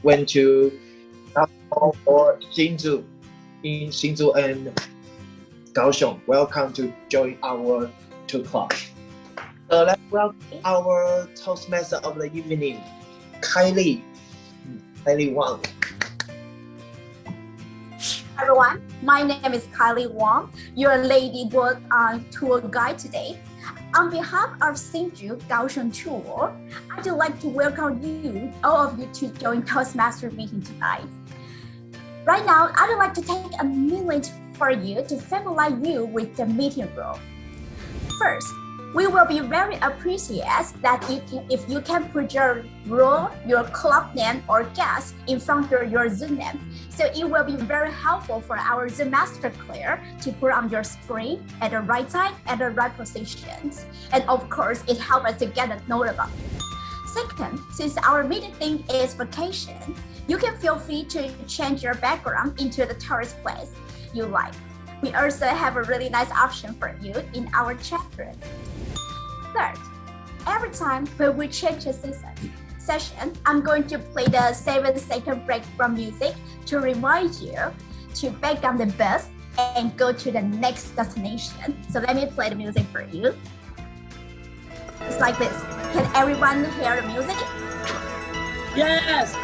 went to or Hsinchu in Hsinchu and Kaohsiung. Welcome to join our two club. Let's welcome our Toastmaster of the evening, Kylie. Kylie Wang. Everyone, my name is Kylie Wang, your lady tour guide today. On behalf of Hsinchu Kaohsiung Tour, I'd like to welcome you, all of you, to join Toastmasters meeting tonight. Right now, I'd like to take a minute for you to familiarize you with the meeting rule. First, we will be very appreciative that if you can put your role, your club name, or guest in front of your Zoom name. So it will be very helpful for our Zoom master Claire to put on your screen at the right time, at the right positions. And of course, it helps us to get a note about it. Second, since our meeting theme is vacation, you can feel free to change your background into the tourist place you like. We also have a really nice option for you in our chat room. Third, every time when we change a session, I'm going to play the 7-second break from music to remind you to back on the bus and go to the next destination. So let me play the music for you. It's like this. Can everyone hear the music? Yes!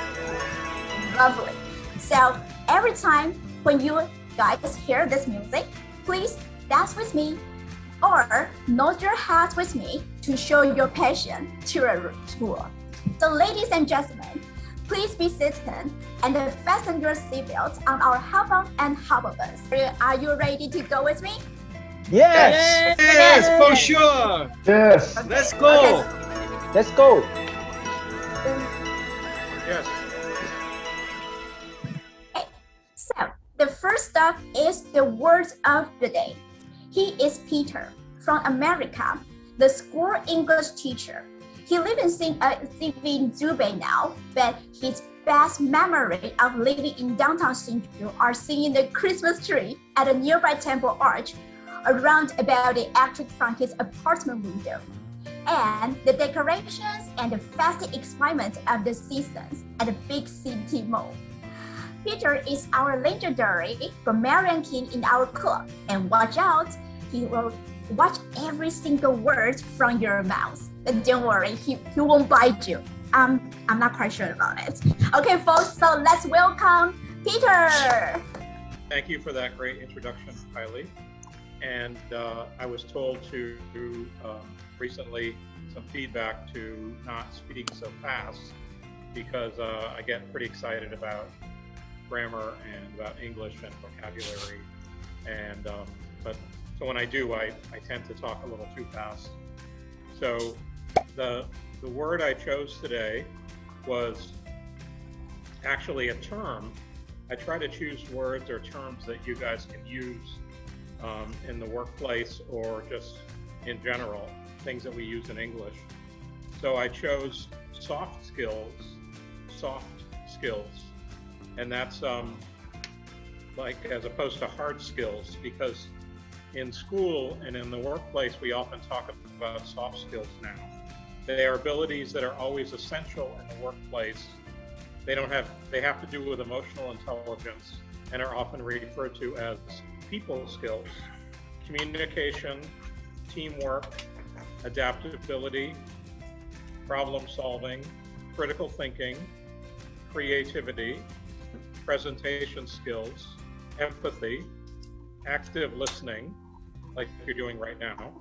Lovely. So every time when you guys hear this music, please dance with me or nod your head with me to show your passion to a tour. So ladies and gentlemen, please be seated and fasten your seatbelts on our Hop-on and Hop-on bus. Are you ready to go with me? Yes! Yes, for sure! Yes! Okay. Let's go! Okay. Let's go! Yes. Okay. So the first stop is the word of the day. He is Peter from America, the school English teacher. He lives in Dubai now, but his best memory of living in downtown Hsinchu are seeing the Christmas tree at a nearby temple arch around about the exit from his apartment window, and the decorations and the festive excitement of the seasons at the big city mall. Peter is our legendary grammarian king in our club, and watch out, he will watch every single word from your mouth. But don't worry, he won't bite you. I'm not quite sure about it. Okay, folks, so let's welcome Peter. Thank you for that great introduction, Kylie. And I was told to recently some feedback to not speak so fast because I get pretty excited about grammar and about English and vocabulary. And so when I do, I tend to talk a little too fast. So the word I chose today was actually a term. I try to choose words or terms that you guys can use in the workplace or just in general, things that we use in English. So I chose soft skills, and that's like as opposed to hard skills, because in school and in the workplace, we often talk about soft skills now. They are abilities that are always essential in the workplace. They have to do with emotional intelligence and are often referred to as people skills: communication, teamwork, adaptability, problem solving, critical thinking, creativity, presentation skills, empathy, active listening, like you're doing right now,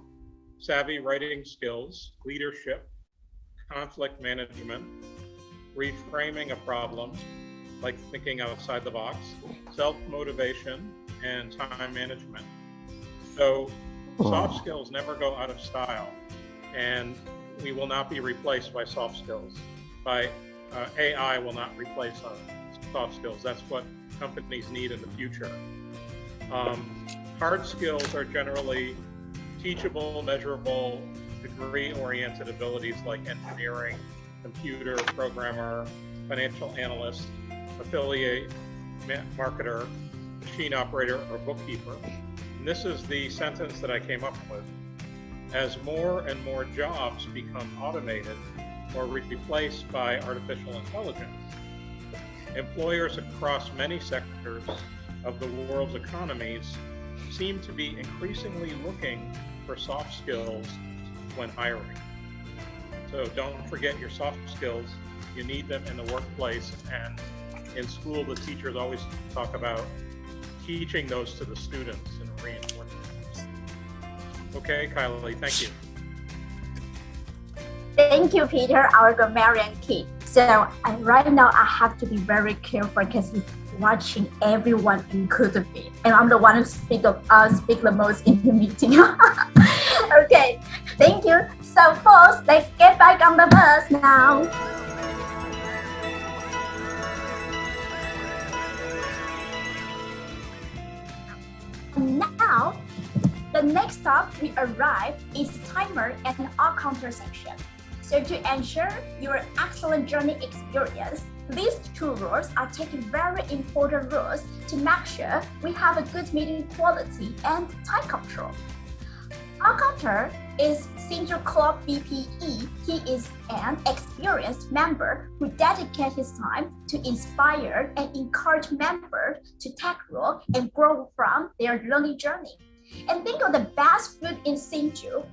savvy writing skills, leadership, conflict management, reframing a problem, like thinking outside the box, self-motivation, and time management. So soft skills never go out of style, and we will not be replaced by soft skills. AI will not replace soft skills. That's what companies need in the future. Hard skills are generally teachable, measurable, degree-oriented abilities like engineering, computer programmer, financial analyst, affiliate marketer, machine operator, or bookkeeper. And this is the sentence that I came up with. As more and more jobs become automated or replaced by artificial intelligence, Employers across many sectors of the world's economies seem to be increasingly looking for soft skills when hiring. So don't forget your soft skills. You need them in the workplace, and in school, the teachers always talk about teaching those to the students and reinforcing them. Okay, Kylie, thank you. Thank you, Peter, our grammarian kid. So right now I have to be very careful because he's watching everyone, including me, and I'm the one who speak the most in the meeting. Okay, thank you. So folks, let's get back on the bus now. Now, the next stop we arrive is timer and our counter section. So to ensure your excellent journey experience, these two roles are taking very important roles to make sure we have a good meeting quality and time control. Our counter is Hsinchu Club BPE. He is an experienced member who dedicates his time to inspire and encourage members to take role and grow from their learning journey. And think of the best food in Hsinchu.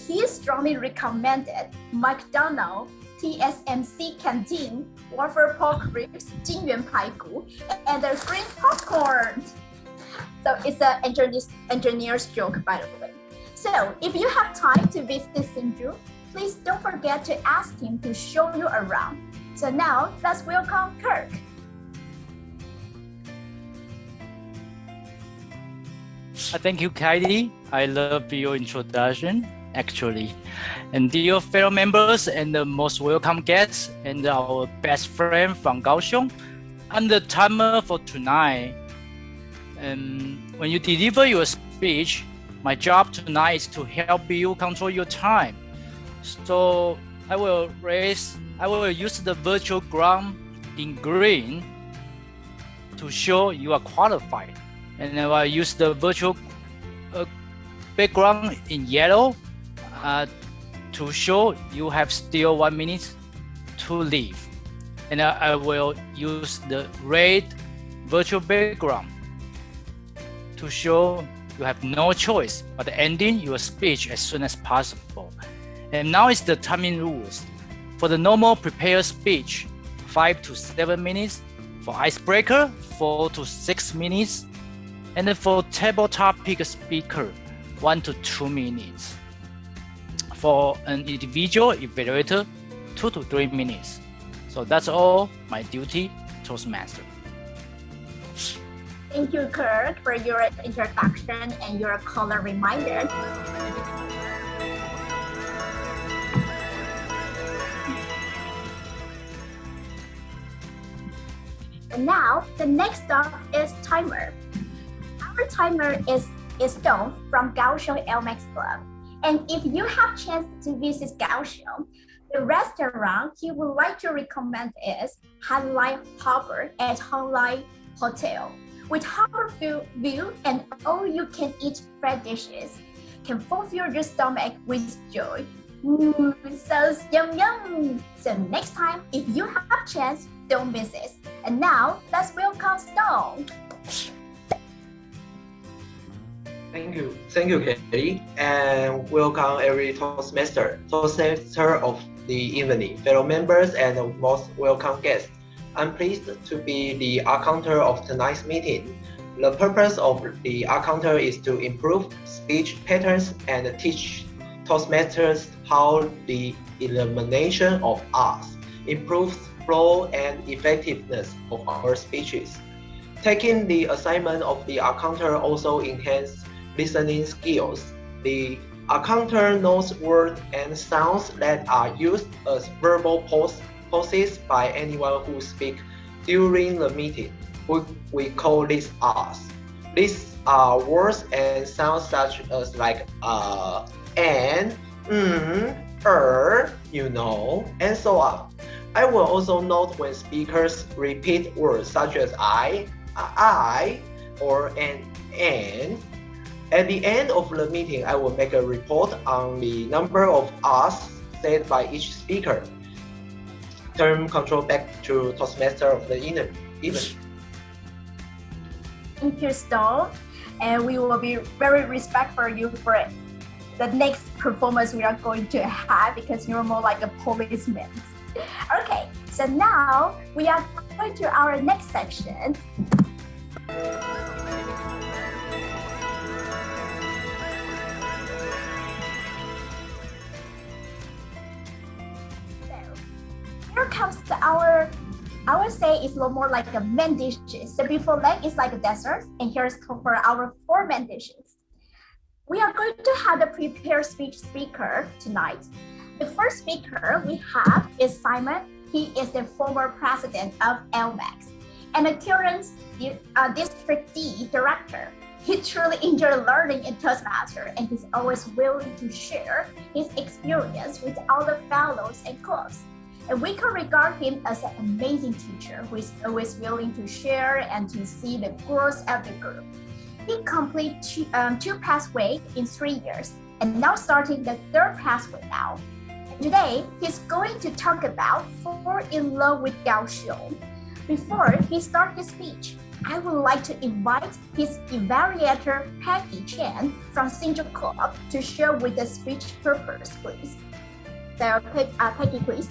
He strongly recommended McDonald's, TSMC Canteen, waffle pork ribs, 金元排骨, and the green popcorn. So it's an engineer's joke, by the way. So if you have time to visit Hsinchu, please don't forget to ask him to show you around. So now let's welcome Kirk. Thank you, Kylie. I love your introduction, actually. And dear fellow members and the most welcome guests and our best friend from Kaohsiung, I'm the timer for tonight. And when you deliver your speech, my job tonight is to help you control your time. So I will use the virtual ground in green to show you are qualified. And I will use the virtual background in yellow to show you have still 1 minute to leave. And I will use the red virtual background to show you have no choice but ending your speech as soon as possible. And now is the timing rules. For the normal prepared speech, 5 to 7 minutes. For icebreaker, 4 to 6 minutes. And then for table topic speaker, 1 to 2 minutes. For an individual evaluator, 2 to 3 minutes. So that's all my duty, Toastmaster. Thank you, Kirk, for your introduction and your color reminder. And now, the next stop is timer. Our timer is Don from Kaohsiung ALE MAX Club. And if you have chance to visit Kaohsiung, the restaurant he would like to recommend is Hanlai Harbor at Hanlai Hotel. With harbor view and all-you-can-eat fried dishes, can fulfill your stomach with joy. So yum. So next time, if you have chance, don't miss it. And now, let's welcome Stone. Thank you, Kylie, and welcome every Toastmaster of the evening, fellow members and most welcome guests. I'm pleased to be the counter of tonight's meeting. The purpose of the counter is to improve speech patterns and teach Toastmasters how the elimination of R's improves flow and effectiveness of our speeches. Taking the assignment of the counter also enhances listening skills. The counter knows words and sounds that are used as verbal poses by anyone who speaks during the meeting. We call these R's. These are words and sounds such as like and, and so on. I will also note when speakers repeat words such as I, or and. At the end of the meeting, I will make a report on the number of R's said by each speaker. Turn control back to Toastmaster of the evening. Even. Thank you, Stone. And we will be very respectful for you for it. The next performance we are going to have because you're more like a policeman. Okay, so now we are going to our next section. Here comes our, I would say it's a little more like a main dishes. So before that, it's like a dessert, and here's for our 4 main dishes. We are going to have the prepared speaker tonight. The first speaker we have is Simon. He is the former president of ALE MAX and a current District D Director. He truly enjoyed learning in Toastmasters, and he's always willing to share his experience with other fellows and clubs. And we can regard him as an amazing teacher who is always willing to share and to see the growth of the group. He completed 2 pathways in 3 years, and now starting the 3rd pathway now. And today, he's going to talk about fall in love with Kaohsiung. Before he starts his speech, I would like to invite his evaluator, Chen from Hsinchu Club to share with the speech purpose, please. So, Peggy, please.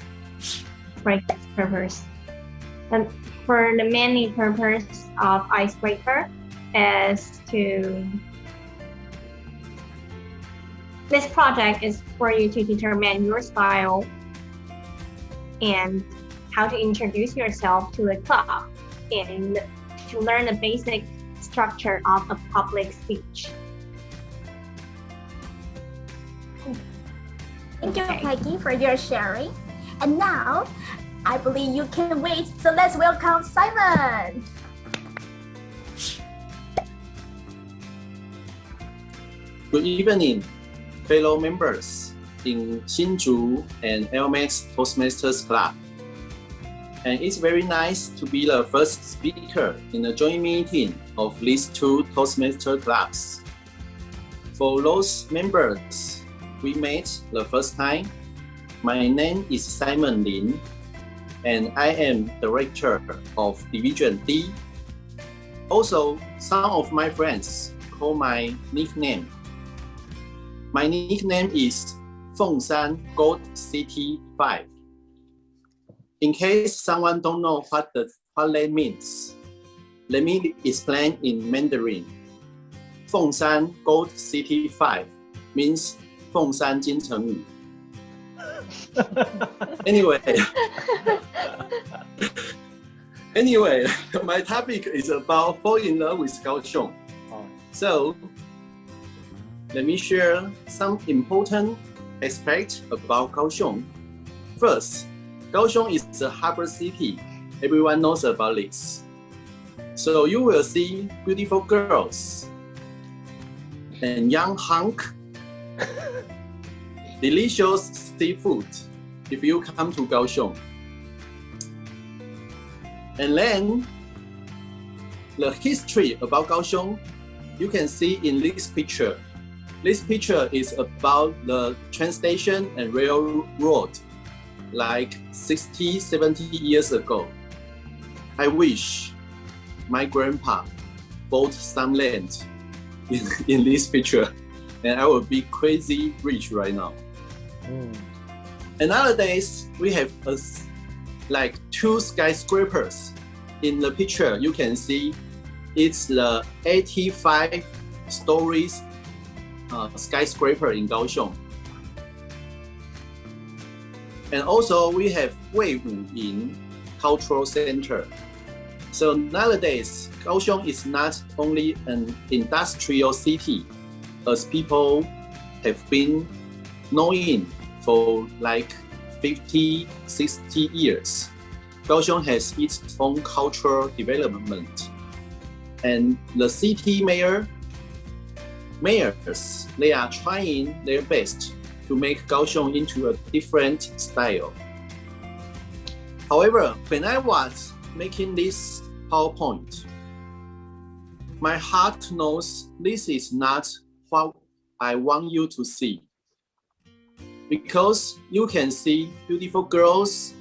Right purpose. And for the main purpose of icebreaker is to, this project is for you to determine your style and how to introduce yourself to a club and to learn the basic structure of a public speech. Thank you, Peggy, for your sharing. And now, I believe you can wait, so let's welcome Simon. Good evening, fellow members in Hsinchu and ALE MAX Toastmasters Club. And it's very nice to be the first speaker in the joint meeting of these 2 Toastmaster clubs. For those members we met the first time, my name is Simon Lin, and I am Director of Division D. Also, some of my friends call my nickname. My nickname is Fengshan Gold City 5. In case someone don't know what that means, let me explain in Mandarin. Fengshan Gold City 5 means 凤山金城语. Anyway, my topic is about fall in love with Kaohsiung. So, let me share some important aspects about Kaohsiung. First, Kaohsiung is a harbor city. Everyone knows about this. So you will see beautiful girls and young hunk, delicious seafood if you come to Kaohsiung. And then the history about Kaohsiung you can see in this picture. This picture is about the train station and railroad like 60, 70 years ago. I wish my grandpa bought some land in this picture, and I would be crazy rich right now. And nowadays, we have like 2 skyscrapers. In the picture, you can see it's the 85 stories skyscraper in Kaohsiung. And also, we have Weng Cultural Center. So nowadays, Kaohsiung is not only an industrial city, as people have been knowing for like 50, 60 years. Kaohsiung has its own cultural development. And the city mayors, they are trying their best to make Kaohsiung into a different style. However, when I was making this PowerPoint, my heart knows this is not what I want you to see. Because you can see beautiful girls,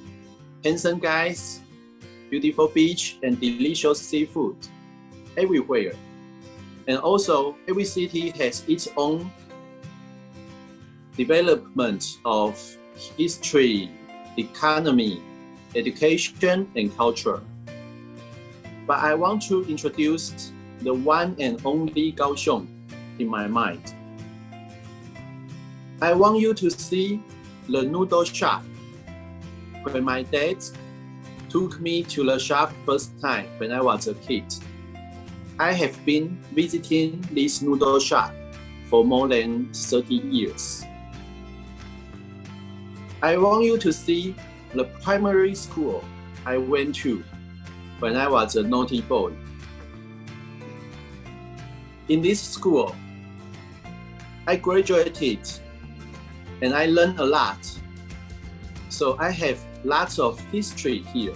handsome guys, beautiful beach and delicious seafood everywhere. And also, every city has its own development of history, economy, education, and culture. But I want to introduce the one and only Kaohsiung in my mind. I want you to see the noodle shop. When my dad took me to the shop first time when I was a kid, I have been visiting this noodle shop for more than 30 years. I want you to see the primary school I went to when I was a naughty boy. In this school, I graduated and I learned a lot. So I have lots of history here.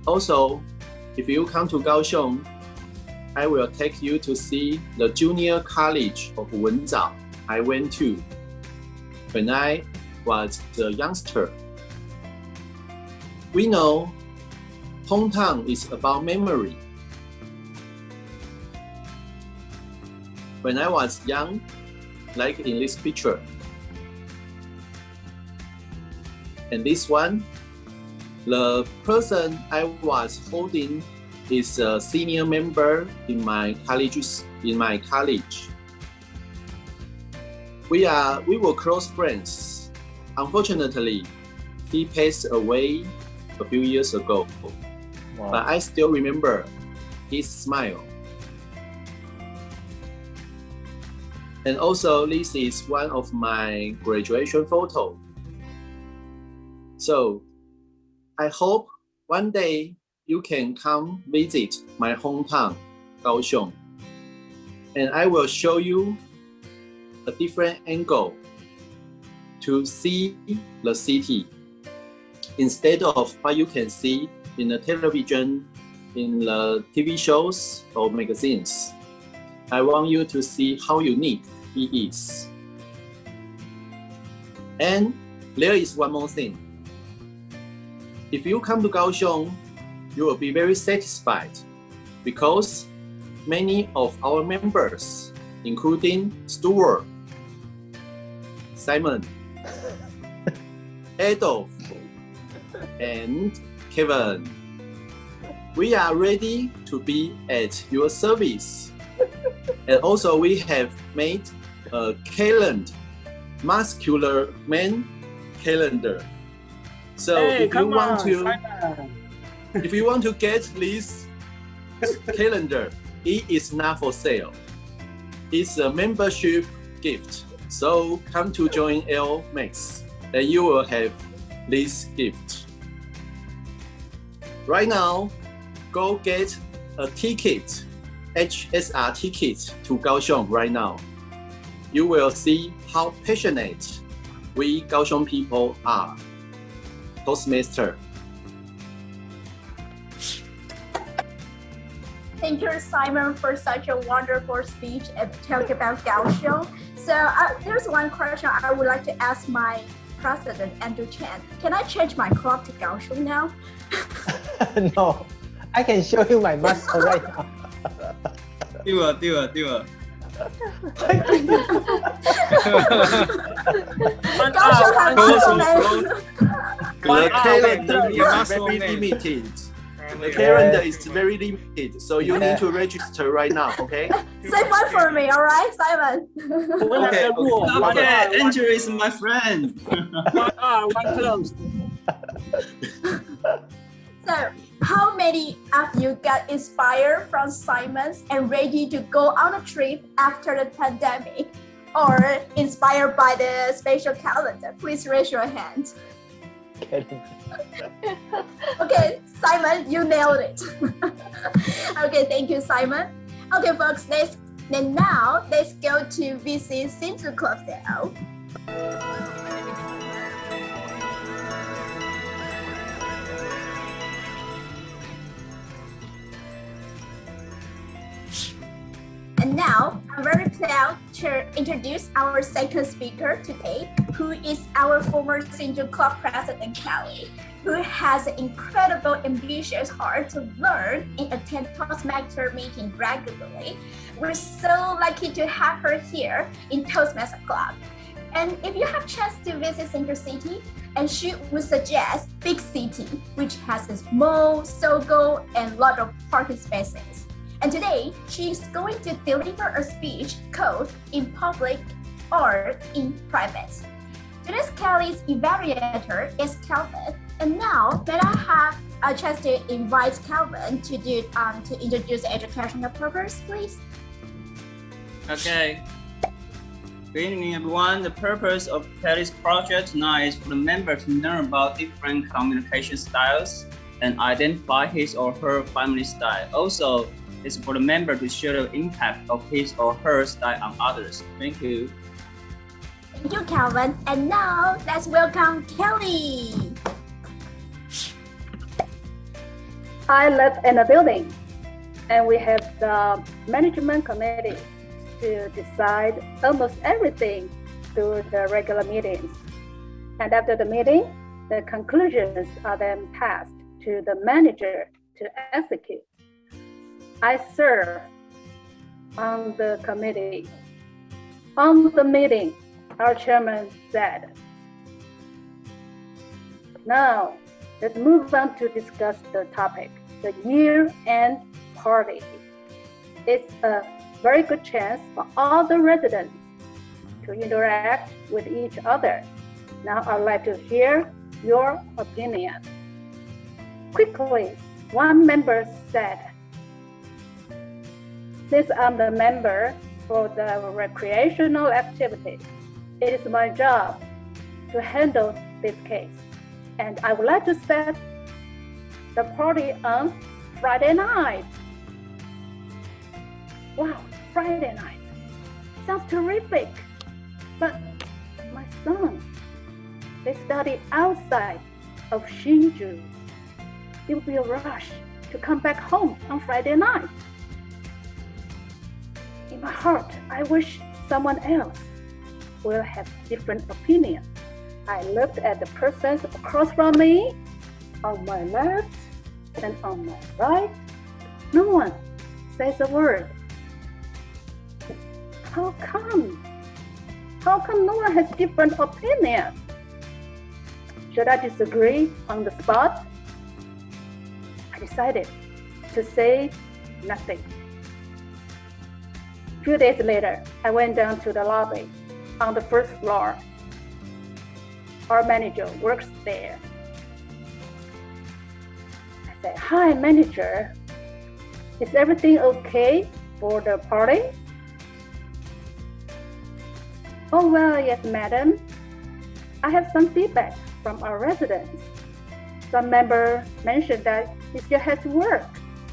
Also, if you come to Kaohsiung, I will take you to see the junior college of Weng I went to when I was a youngster. We know hometown is about memory. When I was young, like in this picture, and this one, the person I was holding is a senior member in my college. We were close friends. Unfortunately, he passed away a few years ago. Wow. But I still remember his smile. And also, this is one of my graduation photos. So, I hope one day you can come visit my hometown, Kaohsiung, and I will show you a different angle to see the city instead of what you can see in the television, in the TV shows or magazines. I want you to see how unique it is. And there is one more thing. If you come to Kaohsiung, you will be very satisfied because many of our members, including Stuart, Simon, Adolph, and Kevin, we are ready to be at your service. And also we have made a calendar, muscular man calendar. So hey, if you want to get this calendar, it is not for sale. It's a membership gift. So come to join ALE MAX and you will have this gift. Right now, go get a ticket, HSR ticket to Kaohsiung right now. You will see how passionate we Kaohsiung people are. Toastmaster. Thank you, Simon, for such a wonderful speech and talk about Kaohsiung. So there's one question I would like to ask my president, Andrew Chen. Can I change my club to Kaohsiung now? No, I can show you my muscle right now. Do it. Kaohsiung has muscle man. The calendar is very limited. The calendar is very limited, so you need to register right now, okay? Save one for me, all right, Simon? Okay, Andrew is my friend. One close. So, how many of you got inspired from Simon's and ready to go on a trip after the pandemic? Or inspired by the special calendar? Please raise your hand. Okay, Simon, you nailed it. Okay, thank you, Simon. Okay, folks, let's go to visit Hsinchu Club now. And now, I'm very proud to introduce our second speaker today, who is our former Hsinchu Club president Kylie, who has an incredible ambitious heart to learn and attend Toastmasters meeting regularly. We're so lucky to have her here in Toastmasters Club. And if you have chance to visit Hsinchu City, and she would suggest big city, which has a mall, Sogo, and a lot of parking spaces. And today, she is going to deliver a speech called In Public or In Private. Today's Kylie's evaluator is Calvin. And now, may I have a chance to invite Calvin to introduce the educational purpose, please? Okay. Good evening, everyone. The purpose of Kylie's project tonight is for the member to learn about different communication styles and identify his or her family style. Also, it's for the member to share the impact of his or her style on others. Thank you. Thank you, Calvin. And now, let's welcome Kelly. I live in a building, and we have the management committee to decide almost everything through the regular meetings. And after the meeting, the conclusions are then passed to the manager to execute. I serve on the committee. On the meeting, our chairman said, "Now, let's move on to discuss the topic, the year-end party. It's a very good chance for all the residents to interact with each other. Now I'd like to hear your opinion." Quickly, one member said, "Since I'm the member for the recreational activities, it is my job to handle this case. And I would like to set the party on Friday night." Wow, Friday night. Sounds terrific. But my son, they study outside of Hsinchu. It will be a rush to come back home on Friday night. In my heart, I wish someone else will have different opinion. I looked at the persons across from me, on my left and on my right. No one says a word. How come? How come no one has different opinion? Should I disagree on the spot? I decided to say nothing. A few days later, I went down to the lobby on the first floor. Our manager works there. I said, "Hi, manager. Is everything okay for the party?" "Oh, well, yes, madam. I have some feedback from our residents. Some member mentioned that he still has to work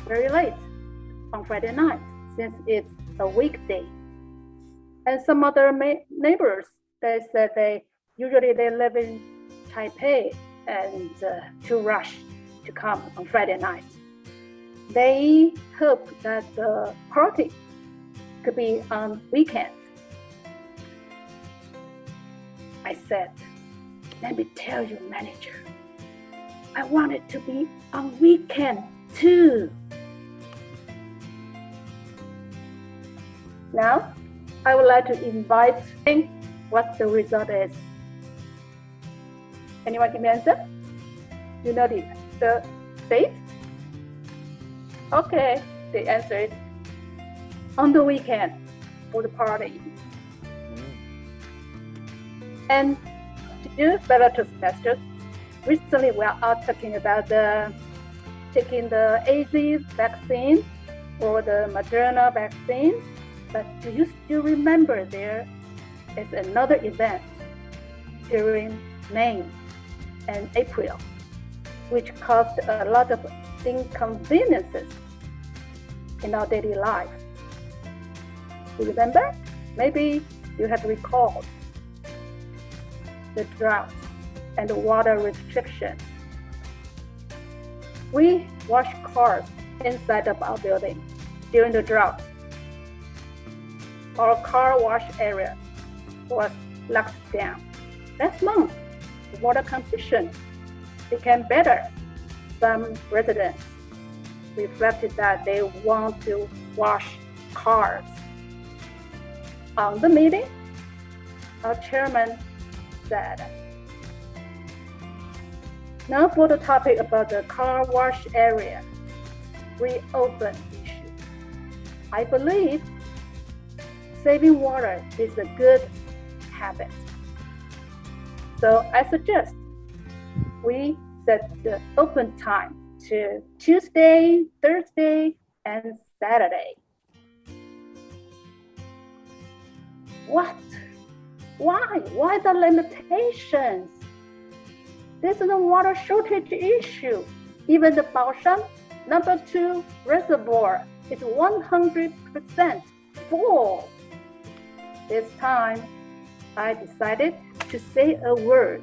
very late on Friday night since it's a weekday. And some other neighbors, they said they live in Taipei and too rush to come on Friday night. They hope that the party could be on weekend." I said, "Let me tell you, manager, I want it to be on weekend too." Now, I would like to invite what the result is. Anyone give me an answer? You know the date? Okay, the answer is on the weekend for the party. And dear fellow Toastmasters, recently we are all talking about taking the AZ vaccine or the Moderna vaccine. But do you still remember there is another event during May and April, which caused a lot of inconveniences in our daily life? Do you remember? Maybe you have recalled the drought and the water restriction. We wash cars inside of our building during the drought. Our car wash area was locked down. last month, the water condition became better. Some residents reflected that they want to wash cars. On the meeting, our chairman said, now for the topic about the car wash area reopen issue. I believe saving water is a good habit. So I suggest we set the open time to Tuesday, Thursday, and Saturday. What? Why? Why the limitations? This is a water shortage issue. Even the Baoshan number 2 reservoir is 100% full. This time, I decided to say a word.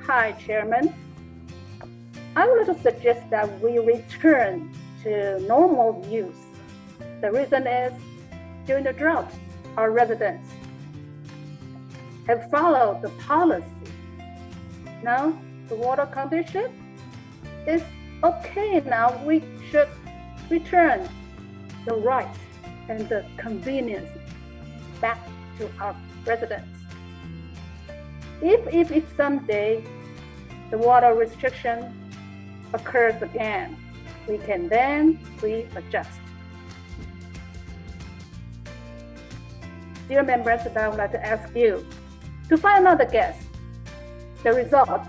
Hi, Chairman. I would like to suggest that we return to normal use. The reason is, during the drought, our residents have followed the policy. Now, the water condition is okay now. We should return the right and the convenience back to our residents. If someday the water restriction occurs again, we can then readjust. Dear members, I would like to ask you to find another guess. The result,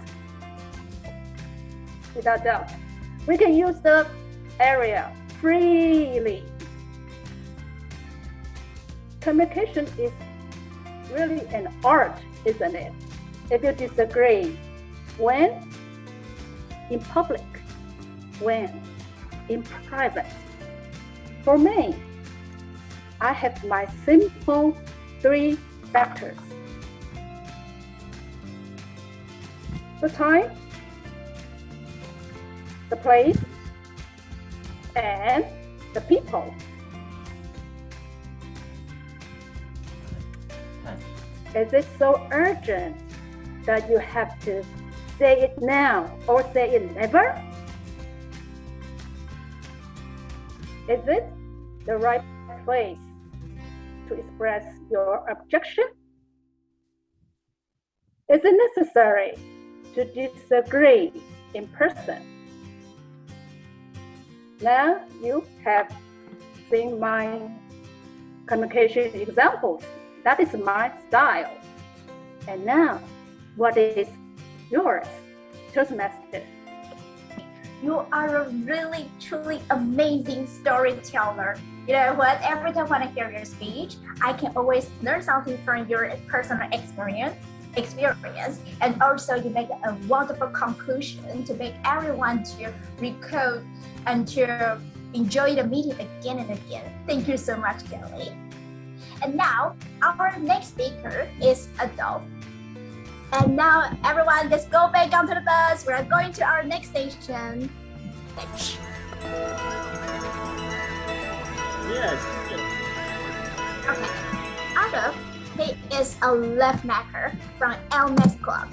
without doubt, we can use the area freely. Communication is really an art, isn't it? If you disagree, when in public, when in private. For me, I have my simple 3 factors. The time, the place, and the people. Is it so urgent that you have to say it now or say it never? Is it the right place to express your objection? Is it necessary to disagree in person? Now you have seen my communication examples. That is my style. And now, what is yours, Toastmaster? You are a really, truly amazing storyteller. You know what? Every time when I hear your speech, I can always learn something from your personal experience, and also you make a wonderful conclusion to make everyone to recall and to enjoy the meeting again and again. Thank you so much, Kylie. And now, our next speaker is Adolph. And now, everyone, let's go back onto the bus. We're going to our next station. Yes. Okay. Adolph, he is a laugh maker from ALE MAX Club.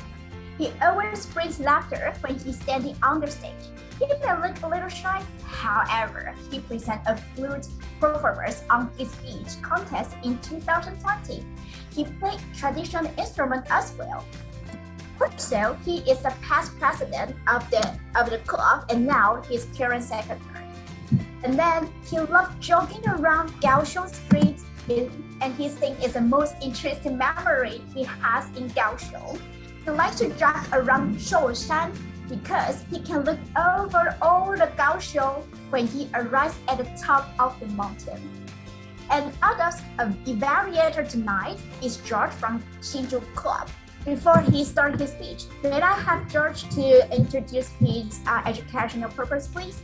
He always brings laughter when he's standing on the stage. He may look a little shy, however, he presented a flute performance on his speech contest in 2020. He played traditional instrument as well. Also, he is the past president of the club, and now he's current secretary. And then he loves jogging around Kaohsiung street, and he thinks it's the most interesting memory he has in Kaohsiung. He likes to drive around Shih because he can look over all the Kaohsiung when he arrives at the top of the mountain. And Adolph's evaluator tonight is George from Hsinchu Club. Before he starts his speech, may I have George to introduce his educational purpose, please?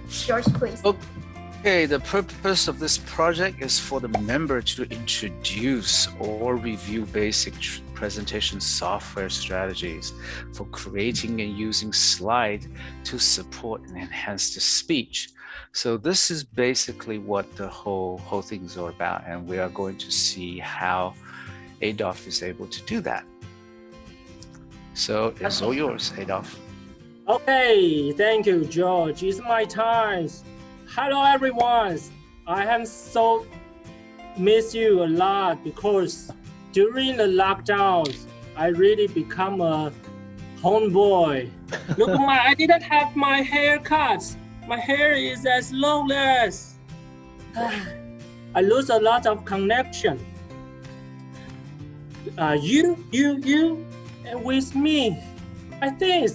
George, please. Okay, the purpose of this project is for the member to introduce or review basic presentation software strategies for creating and using slides to support and enhance the speech. So this is basically what the whole thing is all about, and we are going to see how Adolph is able to do that. So it's all yours, Adolph. Okay, thank you, George. It's my time. Hello, everyone. I have so miss you a lot because during the lockdowns, I really become a homeboy. Look, I didn't have my hair cut. My hair is as longless. I lose a lot of connection. You with me. I think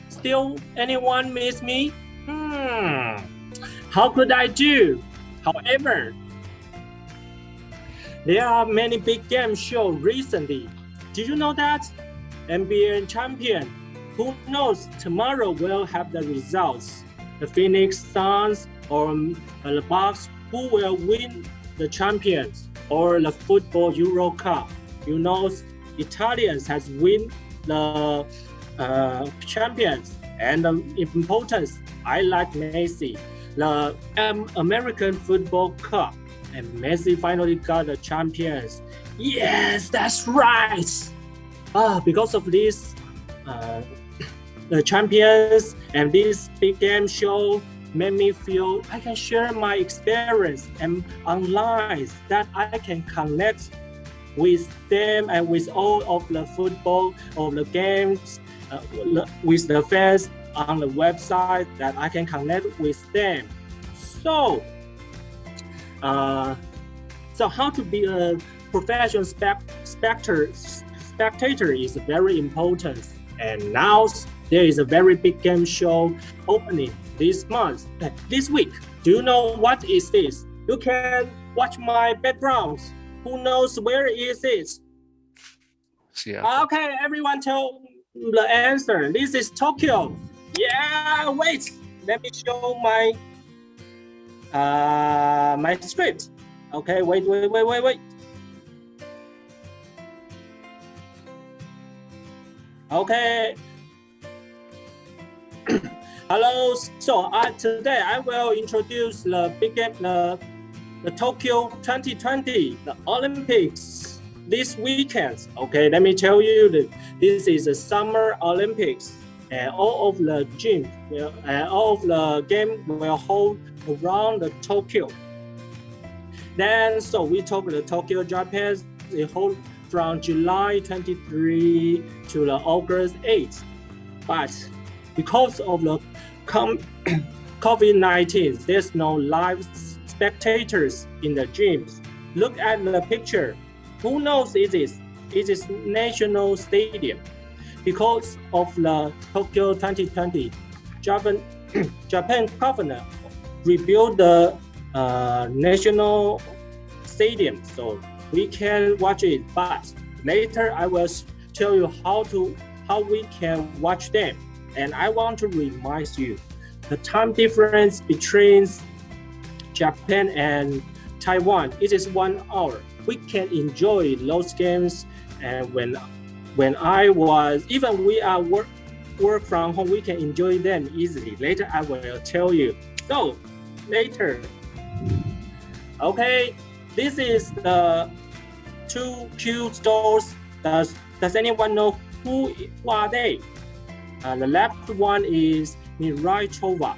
still anyone miss me? How could I do? However, there are many big game shows recently. Did you know that? NBA champion. Who knows? Tomorrow we'll have the results. The Phoenix Suns or the Bucks, who will win the champions, or the football Euro Cup. You know, Italians has win the champions, and the importance. I like Messi, the American Football Cup, and Messi finally got the champions. Yes, that's right. Because of this, the champions and this big game show made me feel I can share my experience and online that I can connect with them and with all of the football of the games, with the fans on the website, that I can connect with them. So how to be a professional spectator is very important. And now there is a very big game show opening this week. Do you know what is this? You can watch my background. Who knows where is it? Yeah. Okay, everyone tell the answer. This is Tokyo. Yeah, wait. Let me show my my script. Okay, wait. Okay. Hello. So today I will introduce the big game, the Tokyo 2020, the Olympics this weekend. Okay, let me tell you that this is the Summer Olympics, and all of the gym, all of the game will hold around the Tokyo. Then, so we talk the Tokyo, Japan. It hold from July 23 to the August 8. But because of the COVID-19, there's no live spectators in the gyms. Look at the picture. Who knows it is? It is National Stadium. Because of the Tokyo 2020, Japan governor rebuilt the National Stadium, so we can watch it. But later I will tell you how we can watch them. And I want to remind you, the time difference between Japan and Taiwan, it is 1 hour. We can enjoy those games, and when I was, even we are work from home, we can enjoy them easily. Later I will tell you. So later, okay, this is the two cute stores. Does anyone know who are they? The left one is Mirachova,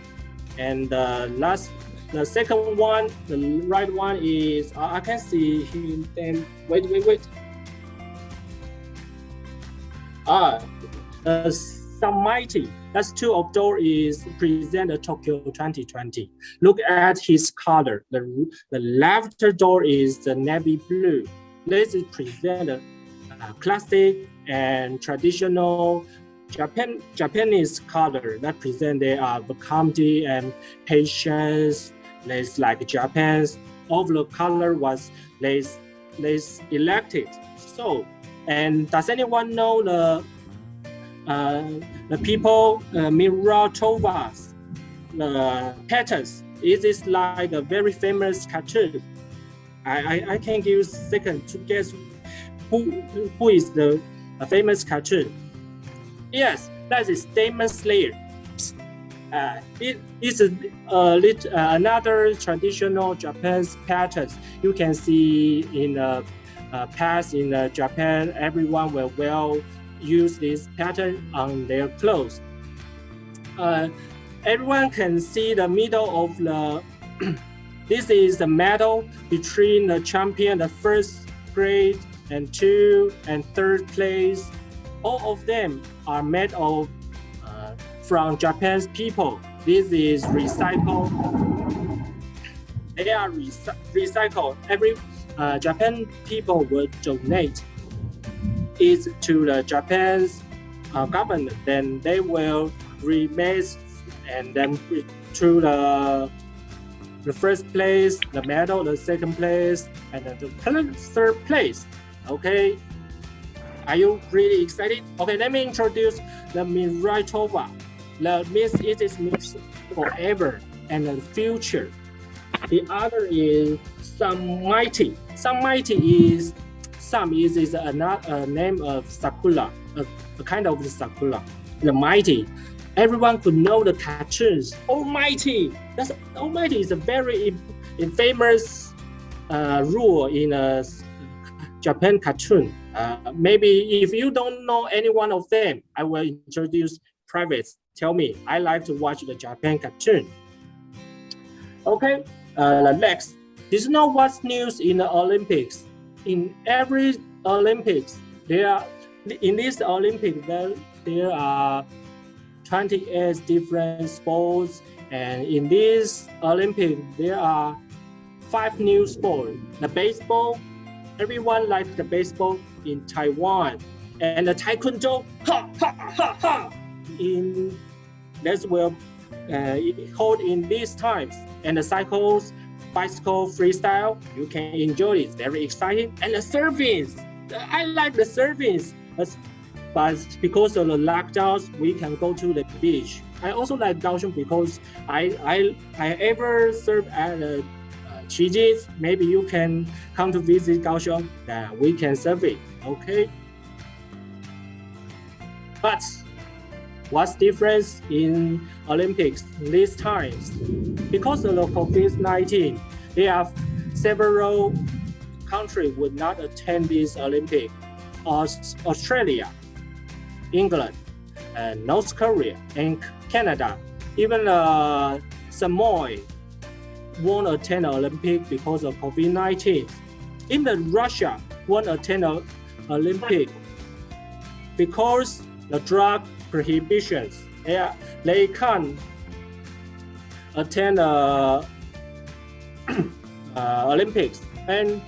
and the second one, the right one is I can see him. Then wait. Mighty. That's two outdoor is present the Tokyo 2020. Look at his color. The left door is the navy blue. This is present a classic and traditional Japanese color that present there are vacancy and patience. Less like Japan's. All the color was less elected. So, and does anyone know the people Miratova's patterns? It is like a very famous cartoon. I can give you a second to guess who is the famous cartoon. Yes, that is Demon Slayer. It is another traditional Japanese pattern you can see in pass in Japan, everyone will use this pattern on their clothes. Everyone can see the middle of the this is the medal between the champion, the first grade and 2 and 3rd place. All of them are made of from Japan's people. This is recycled. They are recycled. Every Japan people will donate it to the Japan's government. Then they will remake and then to the first place, the medal, the second place, and then the 3rd place. Okay, are you really excited? Okay, let me introduce the Miss Raitova. The Miss is Miss Forever and the Future. The other is Some Mighty. Some Mighty is another name of sakura, a kind of sakura. The Mighty. Everyone could know the cartoons. Almighty. Almighty is a very famous rule in a Japan cartoon. Maybe if you don't know any one of them, I will introduce private. Tell me. I like to watch the Japan cartoon. Okay. Next. Did you know what's news in the Olympics? In every Olympics, in this Olympics there are 28 different sports, and in this Olympic there are 5 new sports. The baseball, everyone likes the baseball in Taiwan, and the taekwondo, that will hold in these times, and the bicycle freestyle, you can enjoy it. Very exciting. And the surfing, I like the surfing. But because of the lockdowns, we can go to the beach. I also like Kaohsiung because I ever served at Shih. Maybe you can come to visit Kaohsiung. We can serve it. Okay. But what's difference in Olympics these times? Because of the COVID-19, there are several countries would not attend this Olympic. Australia, England, and North Korea, and Canada. Even Samoa won't attend the Olympic because of COVID-19. Even Russia won't attend the Olympic because the drug prohibitions. They can't attend Olympics. And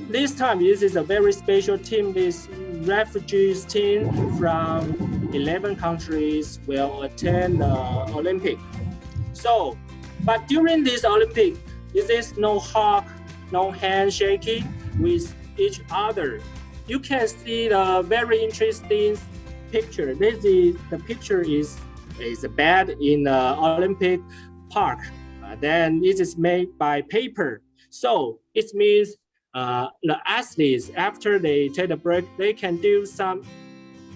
this time, this is a very special team. This refugees team from 11 countries will attend the Olympic. So, but during this Olympic, there is no hug, no handshaking with each other. You can see the very interesting picture. The picture is bad in the Olympic Park. Then it is made by paper. So it means the athletes, after they take a break, they can do some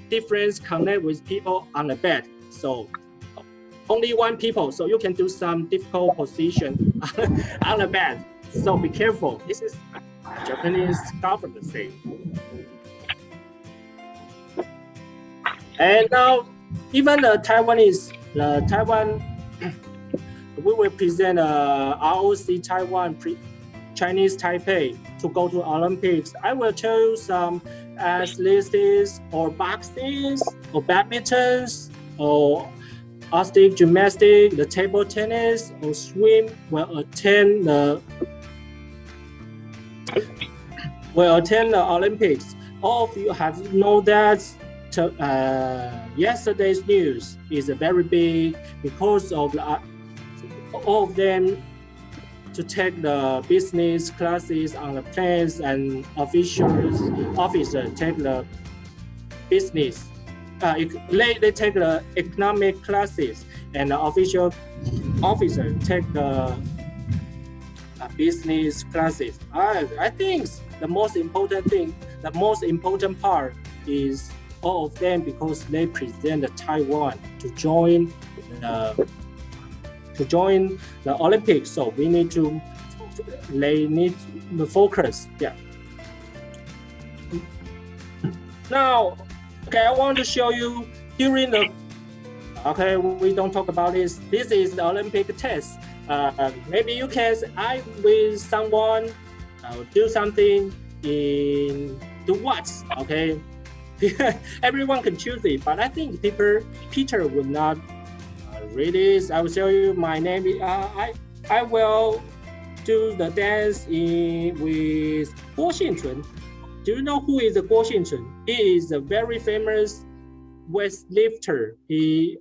different connect with people on the bed. So only one people, so you can do some difficult position on the bed. So be careful. This is Japanese government say. And now, even the Taiwan, we will present ROC Taiwan Chinese Taipei to go to Olympics. I will tell you some athletes or boxing or badminton or artistic gymnastics, the table tennis or swim will attend the Olympics. All of you have know that yesterday's news is very big because of all of them to take the business classes on the planes, and officers take the business. They take the economic classes, and the officer take the business classes. I think the most important part is all of them because they present Taiwan to join the Olympics. So they need to focus. Yeah. Now, okay, I want to show you during the. Okay, we don't talk about this. This is the Olympic test. Maybe you can I with someone do something in the what? Okay, everyone can choose it, but I think Peter would not read this. I will show you my name. I will do the dance with Guo Xinchun. Do you know who is Guo Xinchun? He is a very famous weightlifter.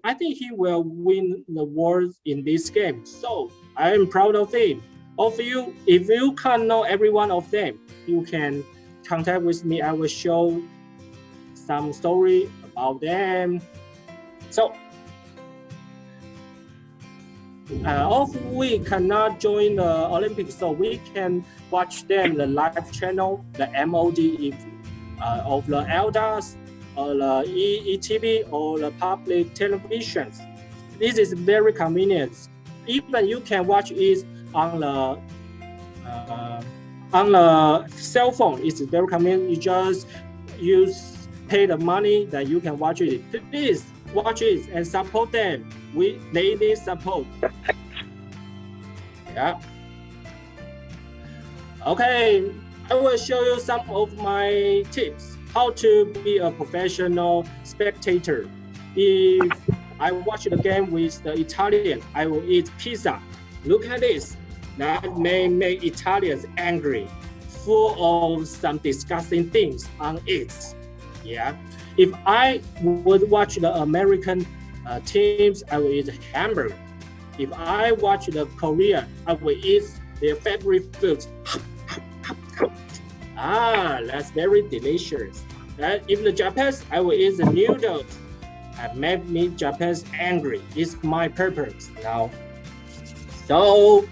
I think he will win the award in this game. So I am proud of him. Of you, if you can't know every one of them, you can contact with me. I will show some story about them. So, if we cannot join the Olympics, so we can watch them the live channel, the MOD of the elders, or the ETV or the public televisions. This is very convenient. Even you can watch it on the cell phone. It's very convenient. You just pay the money that you can watch it. Please watch it and support them. They need support. Yeah. Okay, I will show you some of my tips. How to be a professional spectator. If I watch the game with the Italian, I will eat pizza. Look at this. That may make Italians angry, full of some disgusting things on it. Yeah. If I would watch the American teams, I will eat hamburger. If I watch the Korea, I will eat their favorite food. That's very delicious. If the Japanese, I will eat the noodles. That make me Japanese angry. It's my purpose now. So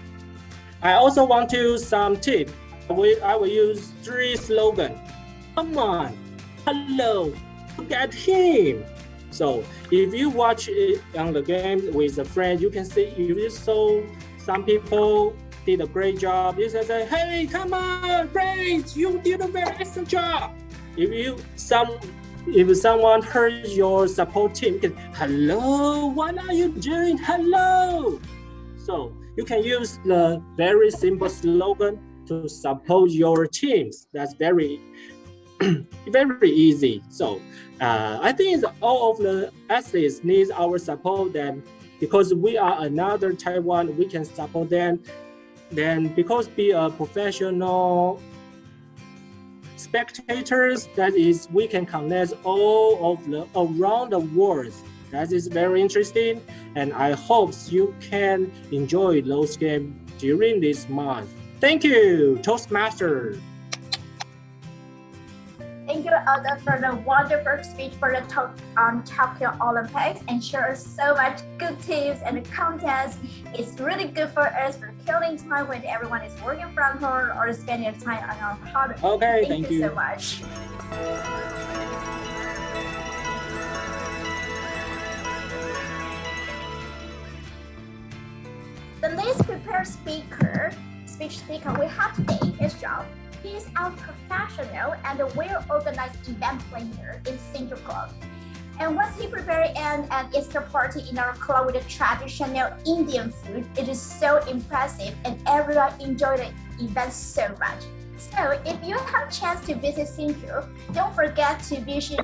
I also want to some tip. I will use 3 slogans. Come on, hello, look at him. So if you watch it on the game with a friend, you can see if you saw some people did a great job. You can say, hey, come on, great, you did a very excellent job. If someone heard your support team, you can, hello, what are you doing? Hello. So you can use the very simple slogan to support your teams. That's very, very easy. So I think all of the athletes need our support. Then because we are another Taiwan, we can support them. Then because be a professional spectators, that is, we can connect all of the around the world. That is very interesting, and I hope you can enjoy those games during this month. Thank you, Toastmasters. Thank you, Adolph, for the wonderful speech for the Tokyo Olympics and share so much good tips and the contest. It's really good for us for killing time when everyone is working from home or spending time on our holiday. Okay, thank you so much. The least prepared speech speaker we have today is John. He is a professional and a well-organized event planner in Hsinchu Club. And once he prepared an Easter party in our club with a traditional Indian food, it is so impressive and everyone enjoyed the event so much. So if you have a chance to visit Hsinchu, don't forget to visit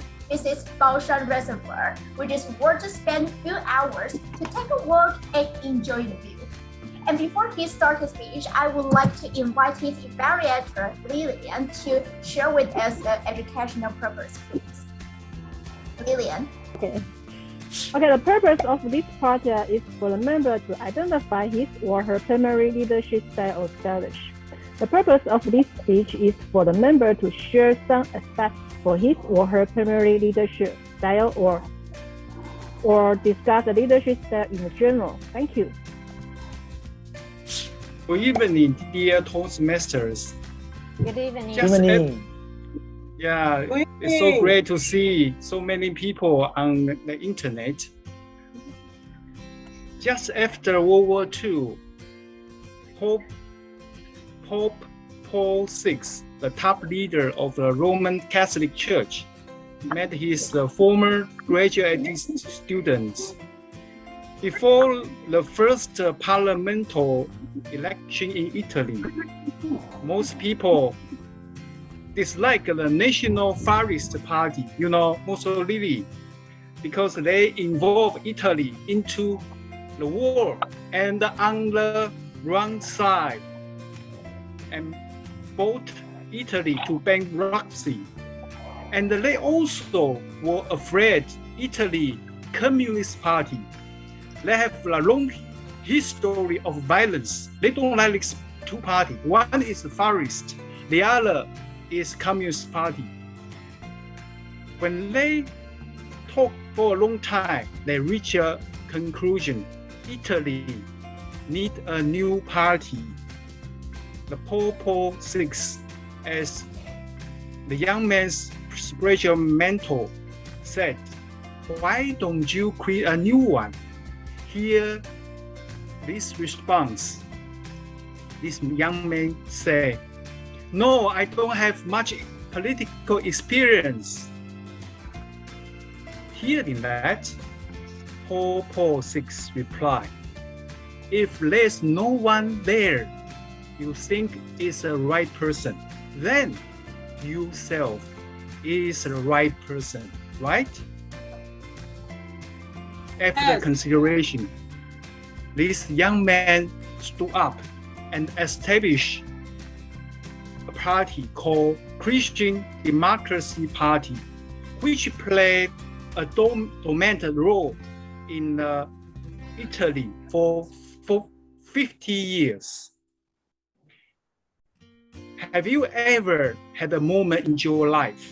Baoshan Reservoir, which is worth to spend a few hours to take a walk and enjoy the view. And before he starts his speech, I would like to invite his evaluator, Lillian, to share with us the educational purpose, please. Lillian. Okay, the purpose of this project is for the member to identify his or her primary leadership style or stylish. The purpose of this speech is for the member to share some aspects for his or her primary leadership style or discuss the leadership style in general. Thank you. Good evening, dear Toastmasters. Good evening. It's so great to see so many people on the internet. Just after World War II, Pope Paul VI, the top leader of the Roman Catholic Church, met his former graduate students. Before the first parliamentary election in Italy, most people dislike the National Fascist Party, Mussolini, because they involve Italy into the war and on the wrong side and brought Italy to bankruptcy. And they also were afraid Italy Communist Party. They have a long history of violence. They don't like these two parties. One is fascist, the other is Communist Party. When they talk for a long time, they reach a conclusion. Italy needs a new party. The Pope 6, as the young man's spiritual mentor said, why don't you create a new one? Hear this response. This young man said, no, I don't have much political experience. Hearing that, Pope 6 replied, if there's no one there you think is the right person, then yourself is the right person, right? After consideration, this young man stood up and established a party called Christian Democracy Party, which played a dominant role in Italy for 50 years. Have you ever had a moment in your life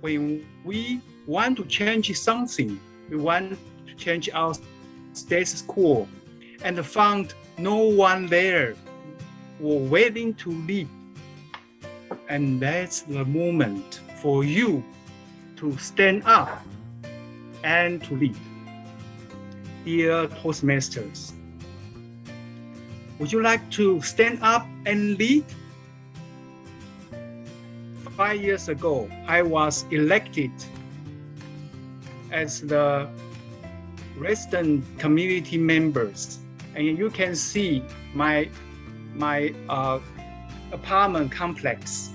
when we want to change something, we want to change our status quo, and found no one there or waiting to lead? And that's the moment for you to stand up and to lead. Dear Toastmasters, would you like to stand up and lead? 5 years ago, I was elected as the resident community members, and you can see my apartment complex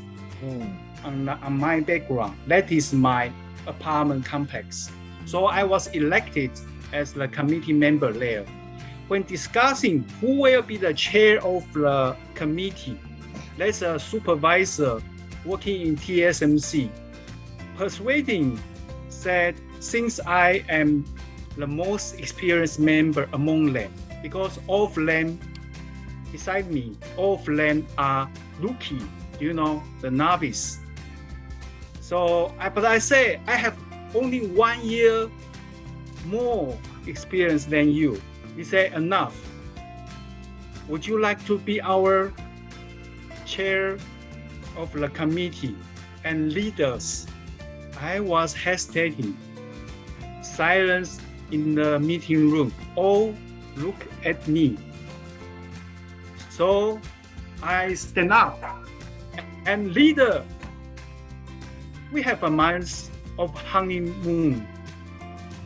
on my background. That is my apartment complex. So I was elected as the committee member there. When discussing who will be the chair of the committee, there's a supervisor working in TSMC. Persuading said, since I am the most experienced member among them, because all of them beside me, all of them are rookie, the novice. So, but I say I have only 1 year more experience than you. He said, enough. Would you like to be our chair of the committee and lead us? I was hesitating. Silence in the meeting room. All look at me. So I stand up and leader. We have a month of honeymoon.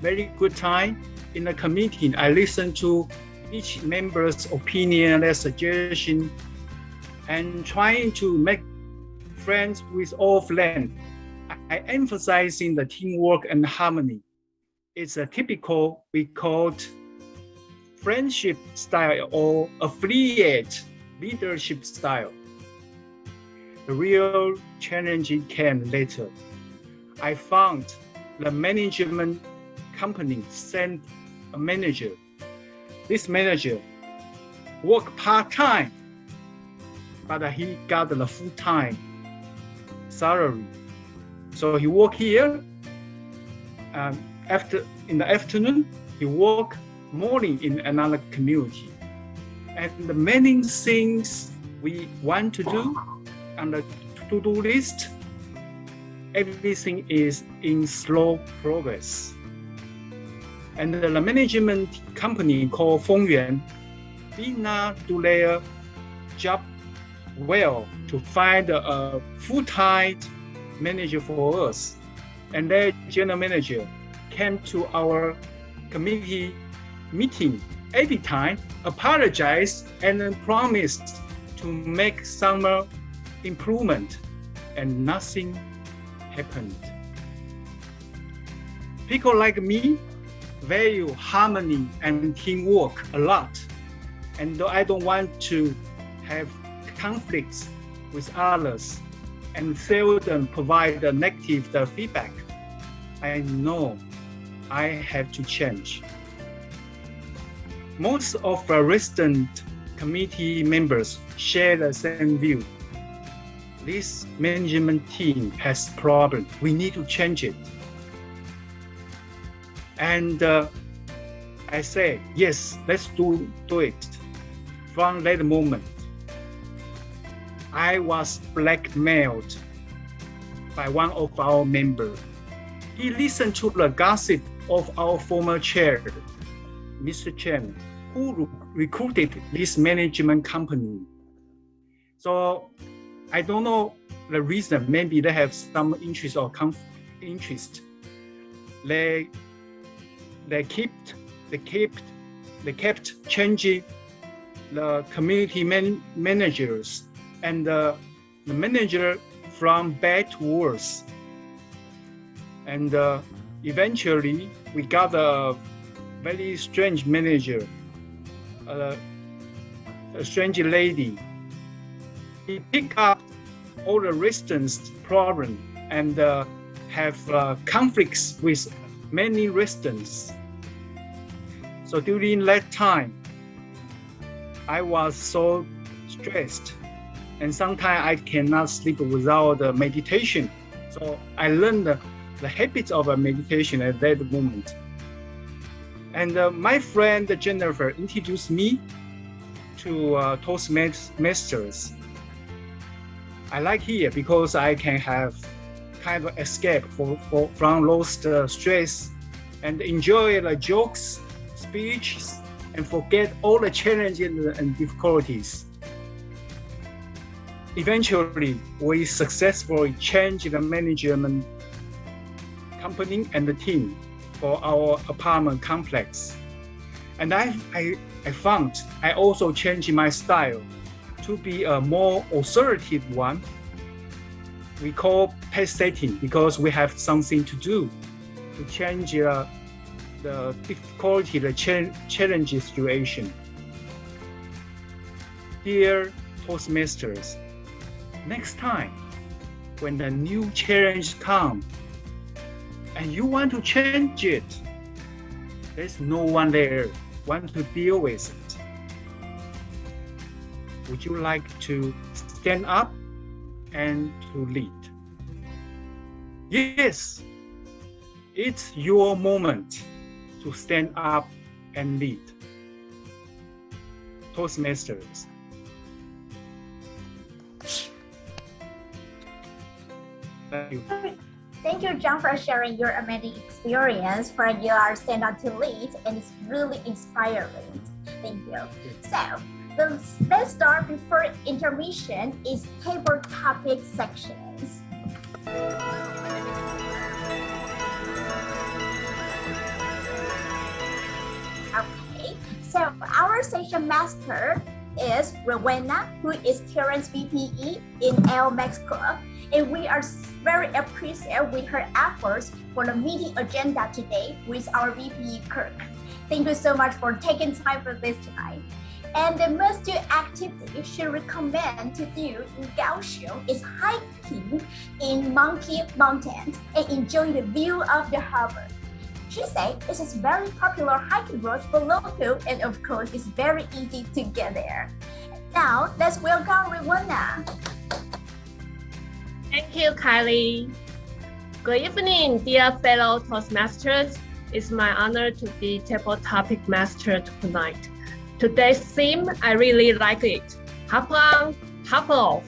Very good time in the committee. I listen to each member's opinion, their suggestion, and trying to make friends with all of them. I emphasizing the teamwork and harmony. It's a typical, we call friendship style or affiliate leadership style. The real challenge came later. I found the management company sent a manager. This manager worked part-time, but he got the full-time salary. So he worked here, and in the afternoon, he worked morning in another community. And the many things we want to do on the to-do list, everything is in slow progress. And the management company called Wang did not do their job well to find a full-time manager for us. and their general manager came to our committee meeting every time, apologized and promised to make some improvement, and nothing happened. People like me value harmony and teamwork a lot, and I don't want to have conflicts with others and seldom provide negative feedback. I know I have to change. Most of the resident committee members share the same view. This management team has problem. We need to change it. And I say, yes, let's do it. From that moment, I was blackmailed by one of our members. He listened to the gossip of our former chair, Mr. Chen, who recruited this management company. So I don't know the reason. Maybe they have some interest or interest. They kept changing the community managers and the manager from bad to worse. And eventually we got a very strange manager, a strange lady. He picked up all the residents' problems and have conflicts with many residents. So during that time, I was so stressed, and sometimes I cannot sleep without meditation. So I learned the habits of meditation at that moment. And my friend Jennifer introduced me to Toastmasters. I like here because I can have kind of escape from those stress and enjoy the jokes, speeches, and forget all the challenges and difficulties. Eventually, we successfully changed the management company and the team for our apartment complex. And I found I also changed my style to be a more authoritative one. We call pace setting because we have something to do to change the difficulty, the challenge situation. Dear Toastmasters, next time when the new challenge comes and you want to change it, there's no one there want to deal with it. Would you like to stand up and to lead? Yes, it's your moment to stand up and lead. Toastmasters. Thank you. Thank you, John, for sharing your amazing experience for your stand up to lead, and it's really inspiring. Thank you. So let's start before intermission is table topic sections. Okay, so our session master is Rowena, who is current VPE in ALE MAX Club, and we are very appreciative with her efforts for the meeting agenda today with our VPE Kirk. Thank you so much for taking time for this tonight. And the most activity she recommend to do in Kaohsiung is hiking in Monkey Mountain and enjoying the view of the harbor. She said this is very popular hiking route for local, and of course it's very easy to get there. Now let's welcome Rowena. Thank you, Kylie. Good evening, dear fellow Toastmasters. It's my honor to be table topic master tonight. Today's theme, I really like it. Hop on, hop off.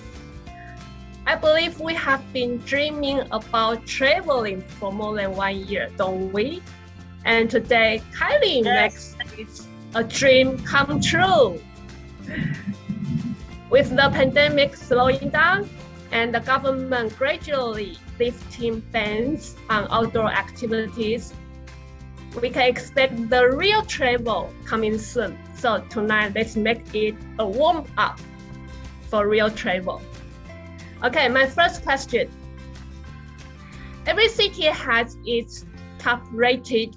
I believe we have been dreaming about traveling for more than 1 year, don't we? And today, Kylie makes it a dream come true. With the pandemic slowing down and the government gradually lifting bands on outdoor activities. We can expect the real travel coming soon. So tonight, let's make it a warm up for real travel. Okay, my first question. Every city has its top-rated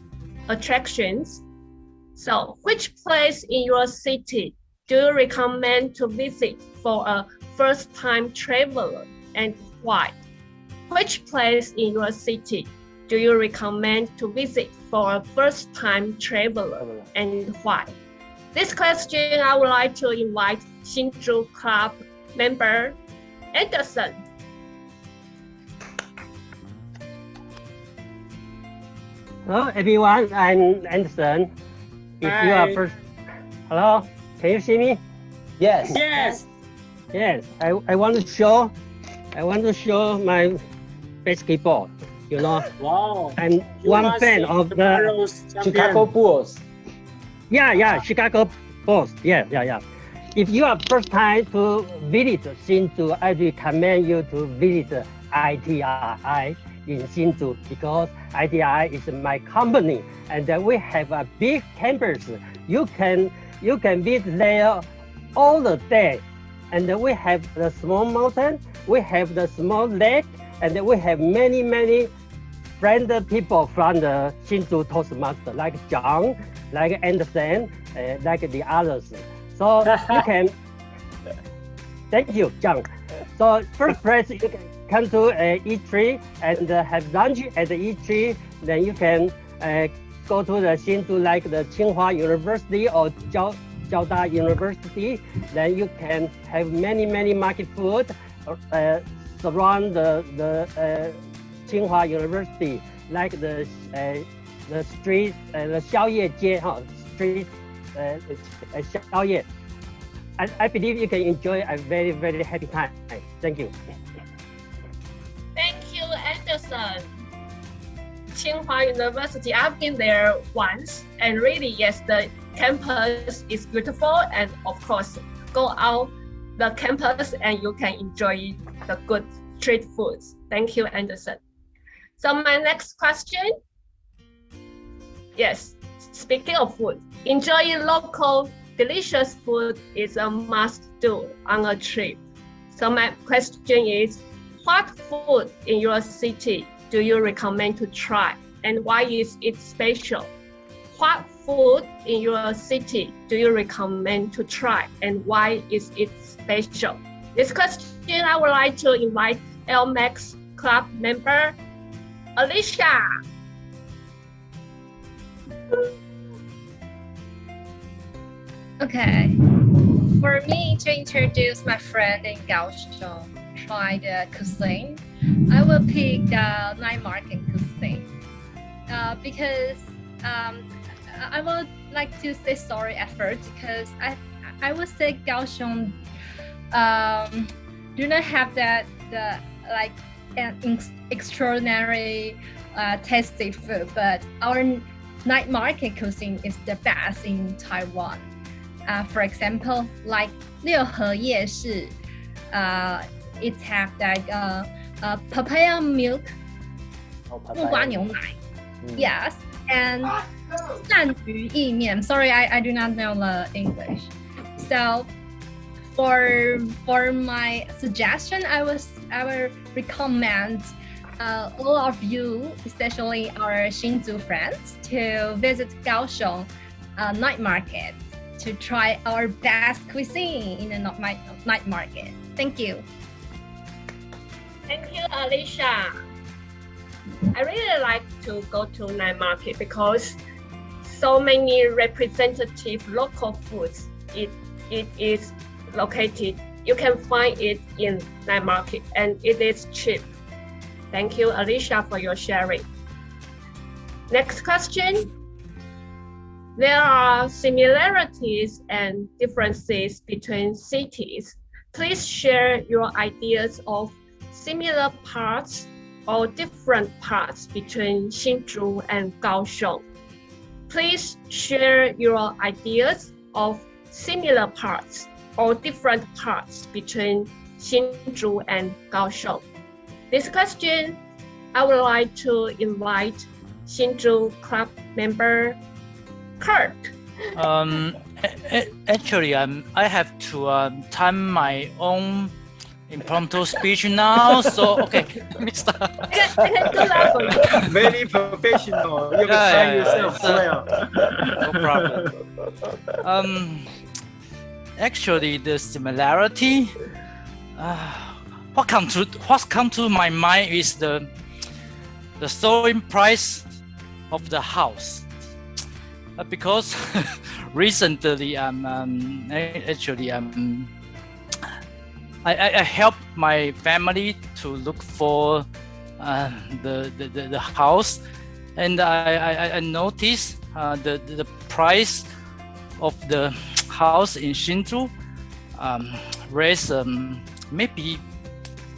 attractions. So which place in your city do you recommend to visit for a first-time traveler and why? Which place in your city do you recommend to visit for a first-time traveler and why? This question, I would like to invite Hsinchu Club member Anderson. Hello everyone, I'm Anderson. If you are first, hello, can you see me? Yes. Yes. I want to show my basketball. You know. Wow. I'm one fan of the Chicago Bulls. Yeah, Chicago Bulls. Yeah. If you are first time to visit Hsinchu, I recommend you to visit ITRI in Hsinchu because ITRI is my company and we have a big campus. You can visit there all the day. And we have the small mountain, we have the small lake, and we have many friendly people from the Hsinchu Toastmasters like John, like Anderson, like the others. So you can, thank you, John. So first place, you can come to E3 and have lunch at the E3. Then you can go to the Hsinchu like the Tsinghua University or Jiaoda University. Then you can have many market food surround the Tsinghua University, like the street, the Xiaoye街, street Xiaoye. I believe you can enjoy a very happy time. Thank you. Thank you, Anderson. Tsinghua University, I've been there once, and really, yes, the campus is beautiful, and of course, go out the campus and you can enjoy the good street foods. Thank you, Anderson. So my next question, yes, speaking of food, enjoying local delicious food is a must-do on a trip. So my question is, what food in your city do you recommend to try and why is it special? What food in your city do you recommend to try and why is it special? This question I would like to invite ALE MAX Club member Alicia. Okay, for me to introduce my friend in Kaohsiung, try the cuisine, I will pick the night market cuisine because I would like to say sorry at first because I would say Kaohsiung do not have like an extraordinary tasty food, but our night market cuisine is the best in Taiwan. For example, like 六合夜市, it have like papaya milk, 木瓜牛奶, yes, and 鳝鱼意面. Sorry, I do not know the English. So for my suggestion, I will recommend all of you, especially our Hsinchu friends, to visit Kaohsiung night market to try our best cuisine in the night market. Thank you. Thank you, Alicia. I really like to go to night market because so many representative local foods it is located. You can find it in night market and it is cheap. Thank you, Alicia, for your sharing. Next question. There are similarities and differences between cities. Please share your ideas of similar parts or different parts between Hsinchu and Kaohsiung. Please share your ideas of similar parts or different parts between Hsinchu and Kaohsiung. This question I would like to invite Hsinchu Club member Kirk. Actually, I have to time my own impromptu speech now. So okay, let me start. I can do that for you. Very professional. You can try yourself well. No problem. Actually, the similarity. What come to my mind is the selling price of the house. Because recently, I helped my family to look for the house, and I noticed the price of the house in Hsinchu raised maybe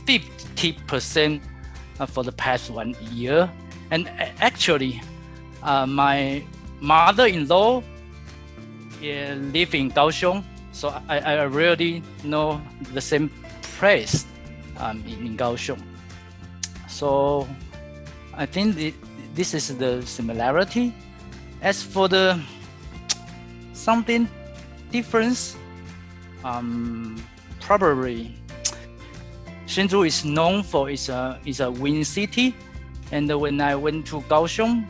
50% for the past 1 year, and actually, my mother-in-law live in Kaohsiung, so I really know the same place in Kaohsiung. So I think this is the similarity. As for the something difference, probably Hsinchu is known for its a wind city, and when I went to Kaohsiung,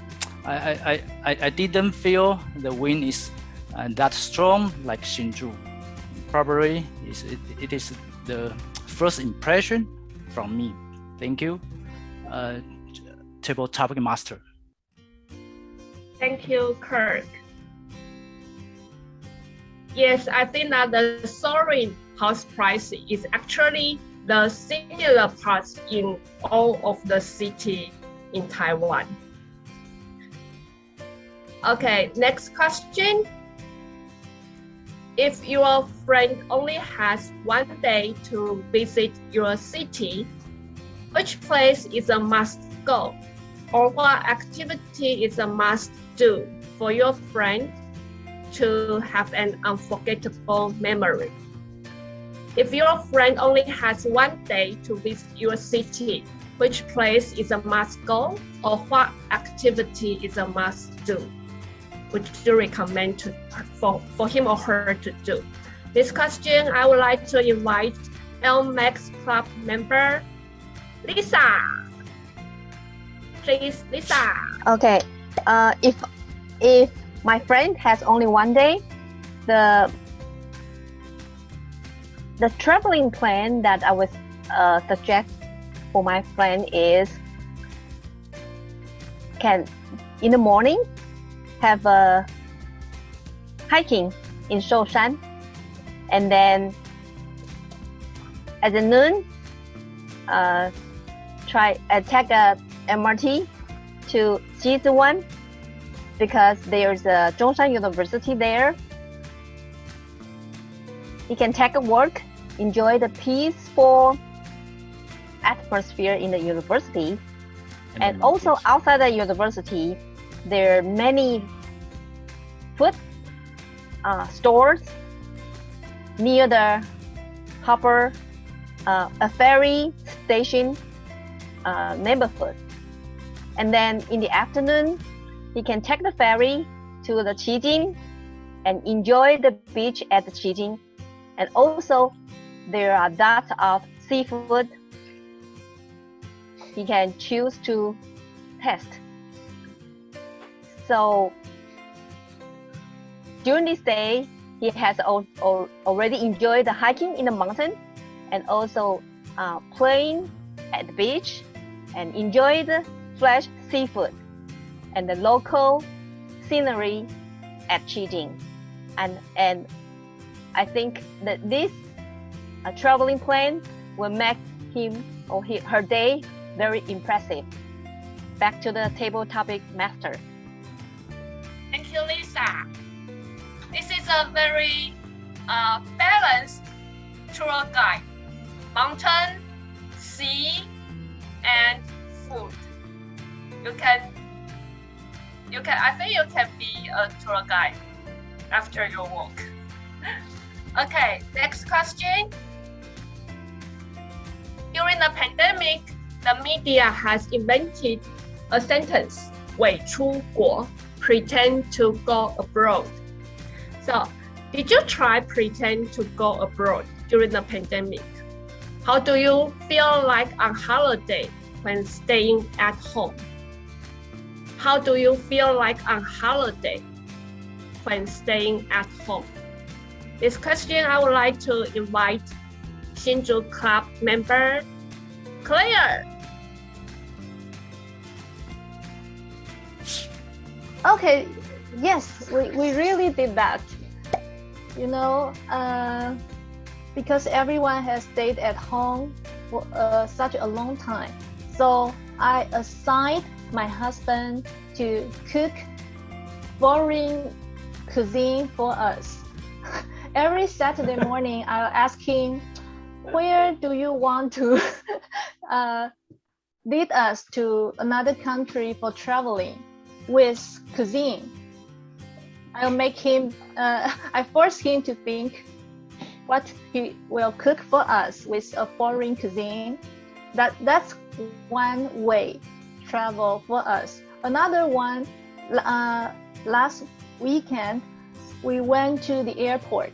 I didn't feel the wind is that strong like Hsinchu. Probably it is the first impression from me. Thank you, table topic master. Thank you, Kirk. Yes, I think that the soaring house price is actually the similar parts in all of the city in Taiwan. Okay, next question. If your friend only has 1 day to visit your city, which place is a must go? Or what activity is a must do for your friend to have an unforgettable memory? If your friend only has 1 day to visit your city, which place is a must go, or what activity is a must do? Would you recommend for him or her to do? This question, I would like to invite ALE MAX Club member Lisa. Please, Lisa. Okay. If my friend has only 1 day, the traveling plan that I would suggest for my friend is in the morning have a hiking in Shoushan, and then at the noon take a MRT to Shih because there's a Zhongshan University there. You can take a walk, enjoy the peaceful atmosphere in the university, and also outside the university there are many food stores near the harbor, a ferry station neighborhood. And then in the afternoon, he can take the ferry to the Shih and enjoy the beach at the Shih. And also, there are lots of seafood he can choose to test. So during this day, he has already enjoyed the hiking in the mountain and also playing at the beach and enjoy the fresh seafood and the local scenery at Shih. And I think that this traveling plan will make him or her day very impressive. Back to the table topic master. Thank you, Lisa. This is a very balanced tour guide. Mountain, sea, and food. I think you can be a tour guide after your walk. Okay, next question. During the pandemic, the media has invented a sentence, 伪出国, pretend to go abroad. So, did you try pretend to go abroad during the pandemic? How do you feel like on holiday when staying at home? How do you feel like on holiday when staying at home? This question I would like to invite Hsinchu Club member Claire. Okay, yes, we really did that. You know, because everyone has stayed at home for such a long time. So I assigned my husband to cook foreign cuisine for us. Every Saturday morning, I'll ask him, where do you want to lead us to another country for traveling with cuisine? I'll make him, I force him to think what he will cook for us with a foreign cuisine. That's one way travel for us. Another one, last weekend, we went to the airport.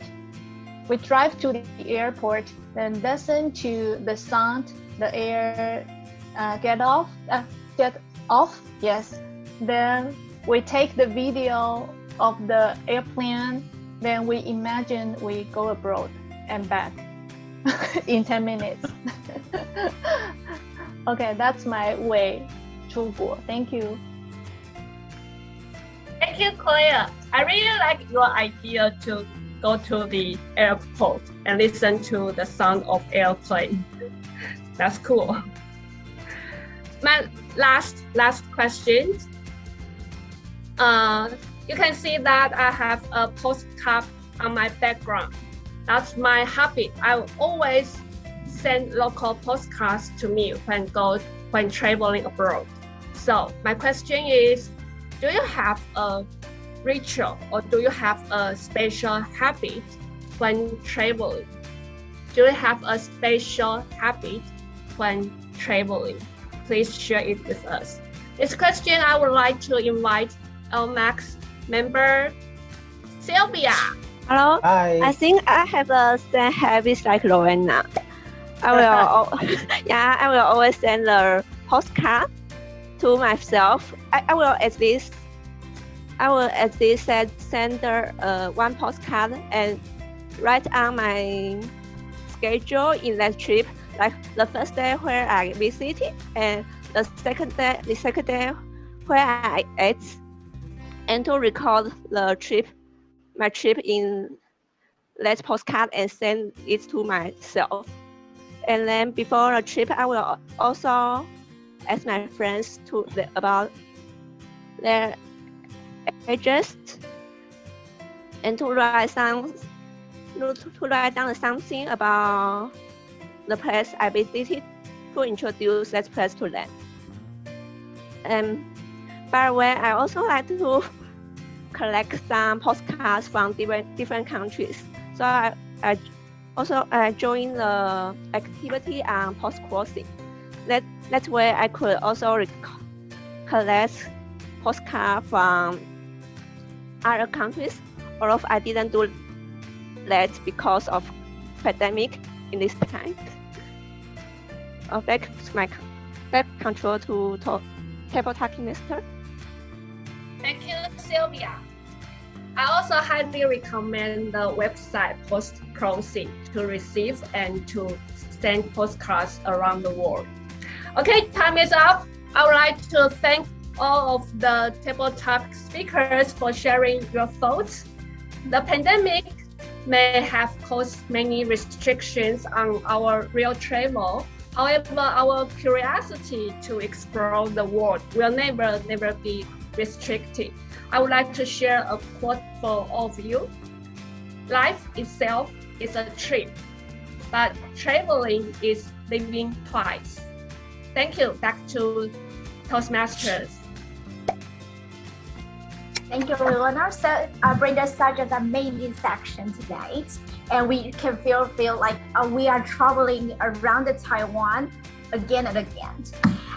We drive to the airport, then listen to the sound, the air get off, yes. Then we take the video of the airplane, then we imagine we go abroad and back in 10 minutes. Okay, that's my way. 出国. Thank you. Thank you, Claire. I really like your idea to go to the airport and listen to the sound of airplane. That's cool. My last question. You can see that I have a postcard on my background. That's my habit. I always send local postcards to me when traveling abroad. So my question is, do you have a ritual or do you have a special habit when traveling? Do you have a special habit when traveling? Please share it with us. This question I would like to invite ALE MAX member Sylvia. Hello. Hi. I think I have the same habits like Rowena. I will always send the postcard to myself. I will at least send one postcard and write on my schedule in that trip, like the first day where I visited and the second day where I ate, and to record my trip in that postcard and send it to myself. And then before the trip, I will also ask my friends about their address and to write down something about the place I visited to introduce that place to them. And by the way, I also like to collect some postcards from different countries. So I joined the activity on post crossing. That way I could also collect postcards from other countries, although I didn't do that because of pandemic in this time. Back control to table talking master. Thank you, Sylvia. I also highly recommend the website Post Crossing to receive and to send postcards around the world. Okay, time is up. I would like to thank all of the table talk speakers for sharing your thoughts. The pandemic may have caused many restrictions on our real travel. However, our curiosity to explore the world will never be restricted. I would like to share a quote for all of you. Life itself is a trip, but traveling is living twice. Thank you. Back to Toastmasters. Thank you, Rowena. So, bring us such an amazing section today, and we can feel like we are traveling around Taiwan again and again.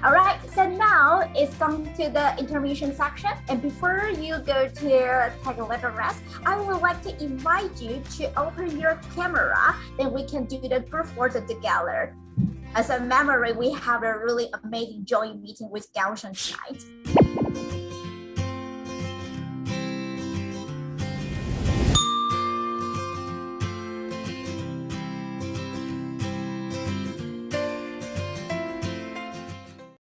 All right, so now it's come to the intermission section. And before you go to take a little rest, I would like to invite you to open your camera, then we can do the group photo together. As a memory, we have a really amazing joint meeting with Kaohsiung tonight.